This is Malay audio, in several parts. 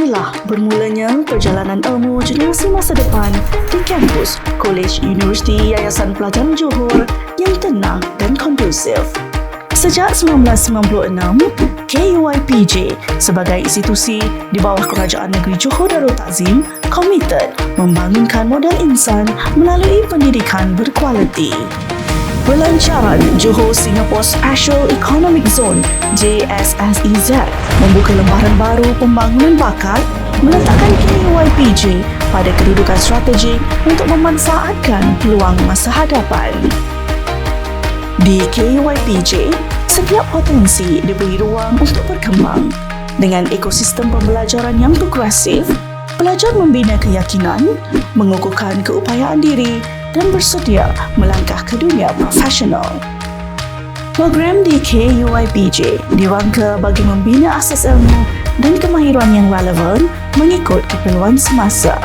Inilah bermulanya perjalanan ilmu generasi masa depan di kampus Kolej Universiti Yayasan Pelajaran Johor yang tenang dan kondusif. Sejak 1996, KUIPJ sebagai institusi di bawah Kerajaan Negeri Johor Darul Ta'zim komited membangunkan modal insan melalui pendidikan berkualiti. Pelancaran Johor Singapore Special Economic Zone JSSEZ membuka lembaran baru pembangunan bakat, meletakkan KUIPJ pada kedudukan strategik untuk memanfaatkan peluang masa hadapan. Di KUIPJ, setiap potensi diberi ruang untuk berkembang. Dengan ekosistem pembelajaran yang progresif, pelajar membina keyakinan, mengukuhkan keupayaan diri dan bersedia melangkah ke dunia profesional. Program di KUIPJ dirangka bagi membina asas ilmu dan kemahiran yang relevan mengikut keperluan semasa.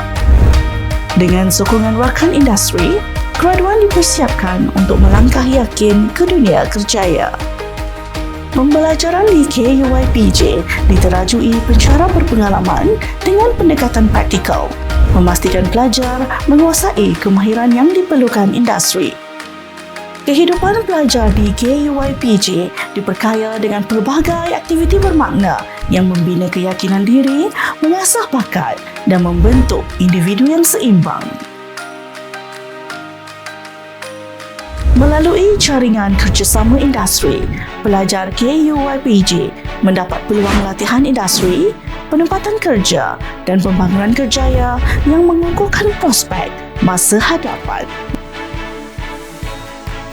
Dengan sokongan rakan industri, graduan dipersiapkan untuk melangkah yakin ke dunia kerjaya. Pembelajaran di KUIPJ diterajui pencara berpengalaman dengan pendekatan praktikal, memastikan pelajar menguasai kemahiran yang diperlukan industri. Kehidupan pelajar di KUIPJ diperkaya dengan pelbagai aktiviti bermakna yang membina keyakinan diri, mengasah bakat dan membentuk individu yang seimbang. Melalui jaringan kerjasama industri, pelajar KUIPJ mendapat peluang latihan industri, penempatan kerja dan pembangunan kerjaya yang mengukuhkan prospek masa hadapan.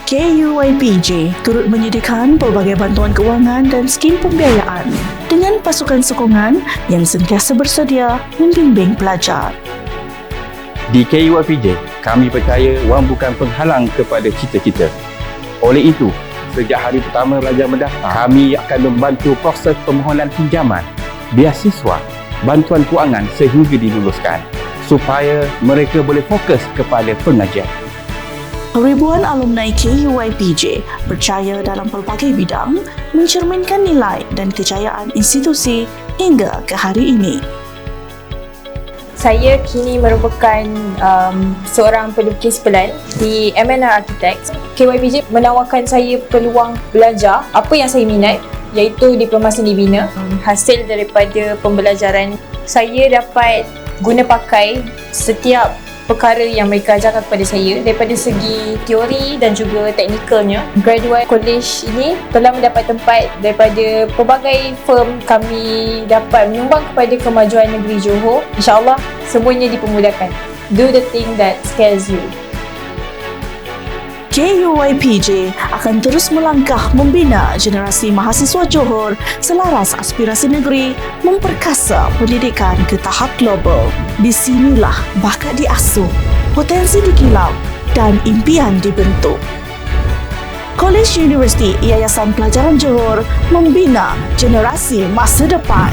KUIPJ turut menyediakan pelbagai bantuan kewangan dan skim pembiayaan dengan pasukan sokongan yang sentiasa bersedia membimbing pelajar. Di KUIPJ, kami percaya wang bukan penghalang kepada cita-cita. Oleh itu, sejak hari pertama pelajar mendaftar, kami akan membantu proses permohonan pinjaman, beasiswa, bantuan kewangan sehingga diluluskan supaya mereka boleh fokus kepada pengajian. Ribuan alumni KUIPJ percaya dalam pelbagai bidang mencerminkan nilai dan kejayaan institusi hingga ke hari ini. Saya kini merupakan seorang pelukis pelan di MNR Architects. KUIPJ menawarkan saya peluang belajar apa yang saya minat, iaitu diploma seni bina. Hasil daripada pembelajaran, saya dapat guna pakai setiap perkara yang mereka ajarkan kepada saya daripada segi teori dan juga teknikalnya. Graduate college ini telah mendapat tempat daripada pelbagai firm. Kami dapat menyumbang kepada kemajuan negeri Johor. InsyaAllah semuanya dipermudahkan. Do the thing that scares you. KUIPJ akan terus melangkah membina generasi mahasiswa Johor selaras aspirasi negeri memperkasa pendidikan ke tahap global. Di sinilah bakat diasuh, potensi dikilau dan impian dibentuk. Kolej Universiti Yayasan Pelajaran Johor membina generasi masa depan.